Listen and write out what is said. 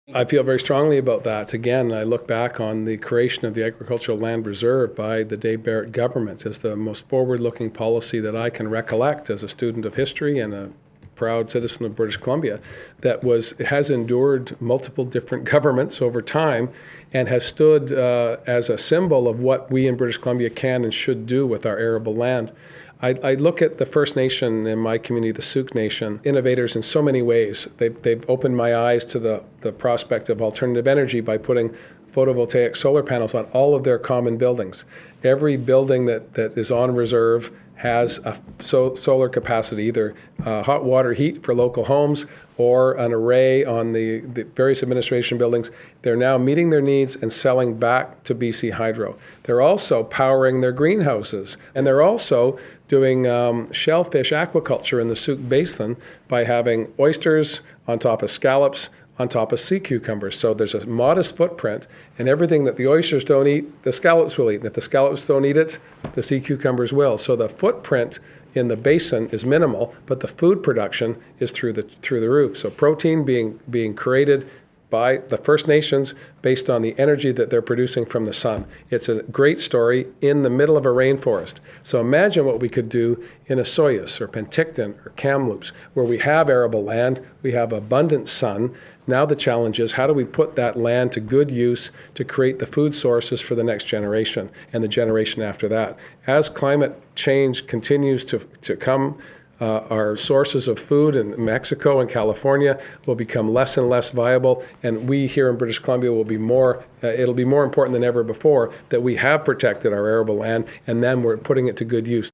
I feel very strongly about that. Again, I look back on the creation of the Agricultural Land Reserve by the Dave Barrett government as the most forward-looking policy that I can recollect as a student of history and a proud citizen of British Columbia. Has endured multiple different governments over time and has stood as a symbol of what we in British Columbia can and should do with our arable land. I look at the First Nation in my community, the Sauk Nation, innovators in so many ways. They've opened my eyes to the prospect of alternative energy by putting photovoltaic solar panels on all of their common buildings. Every building that is on reserve has a solar capacity, either hot water heat for local homes or an array on the various administration buildings. They're now meeting their needs and selling back to BC Hydro. They're also powering their greenhouses, and they're also doing shellfish aquaculture in the Sauk Basin by having oysters on top of scallops on top of sea cucumbers. So there's a modest footprint, and everything that the oysters don't eat, the scallops will eat. And if the scallops don't eat it, the sea cucumbers will. So the footprint in the basin is minimal, but the food production is through the roof. So protein being created by the First Nations based on the energy that they're producing from the sun. It's a great story in the middle of a rainforest. So imagine what we could do in Osoyoos or Penticton or Kamloops, where we have arable land, we have abundant sun. Now the challenge is, how do we put that land to good use to create the food sources for the next generation and the generation after that? As climate change continues to come, our sources of food in Mexico and California will become less and less viable, and we here in British Columbia will be it'll be more important than ever before that we have protected our arable land, and then we're putting it to good use.